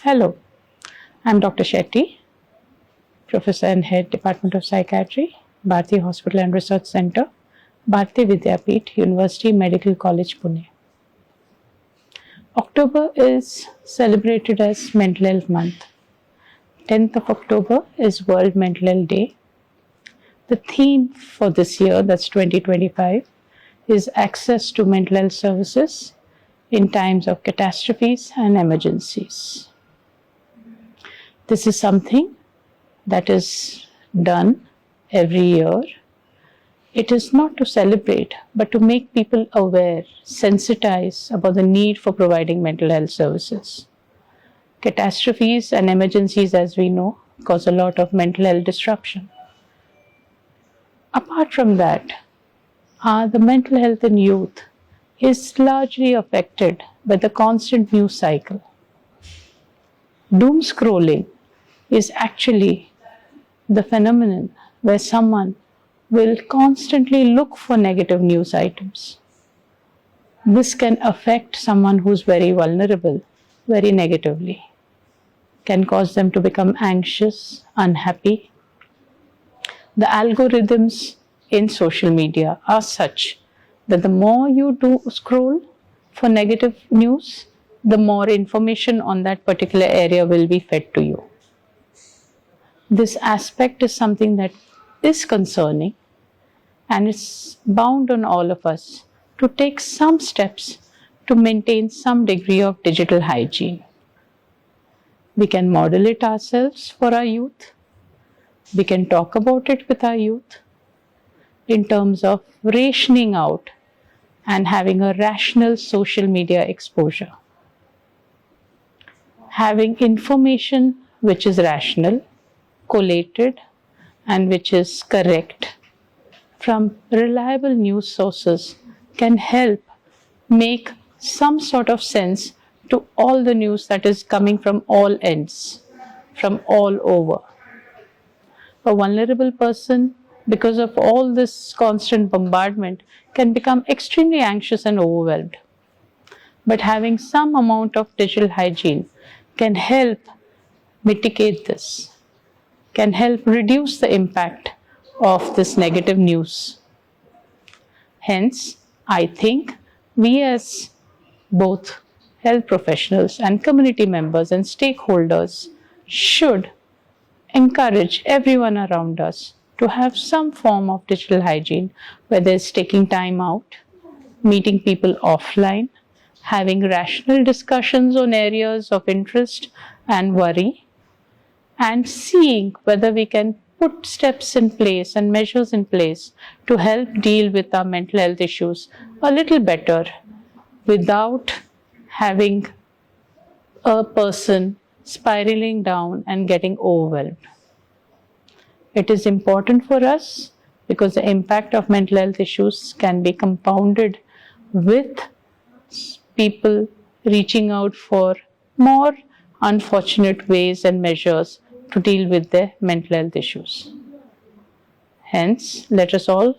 Hello, I'm Dr. Shetty, Professor and Head, Department of Psychiatry, Bharati Hospital and Research Center, Bharati Vidyapeeth, University Medical College, Pune. October is celebrated as Mental Health Month. 10th of October is World Mental Health Day. The theme for this year, that's 2025, is access to mental health services in times of catastrophes and emergencies. This is something that is done every year. It is not to celebrate, but to make people aware, sensitize about the need for providing mental health services. Catastrophes and emergencies, as we know, cause a lot of mental health disruption. Apart from that, the mental health in youth is largely affected by the constant news cycle. Doom scrolling is actually the phenomenon where someone will constantly look for negative news items. This can affect someone who's very vulnerable very negatively, can cause them to become anxious, unhappy. The algorithms in social media are such that the more you do scroll for negative news, the more information on that particular area will be fed to you. This aspect is something that is concerning, and it's bound on all of us to take some steps to maintain some degree of digital hygiene. We can model it ourselves for our youth. We can talk about it with our youth in terms of rationing out and having a rational social media exposure. Having information which is rational, collated, and which is correct from reliable news sources can help make some sort of sense to all the news that is coming from all ends, from all over. A vulnerable person, because of all this constant bombardment, can become extremely anxious and overwhelmed. But having some amount of digital hygiene can help mitigate this, can help reduce the impact of this negative news. Hence, I think we as both health professionals and community members and stakeholders should encourage everyone around us to have some form of digital hygiene, whether it's taking time out, meeting people offline, having rational discussions on areas of interest and worry, and seeing whether we can put steps in place and measures in place to help deal with our mental health issues a little better without having a person spiraling down and getting overwhelmed. It is important for us because the impact of mental health issues can be compounded with people reaching out for more unfortunate ways and measures to deal with their mental health issues. Hence, let us all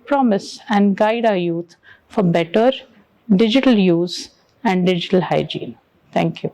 promise and guide our youth for better digital use and digital hygiene. Thank you.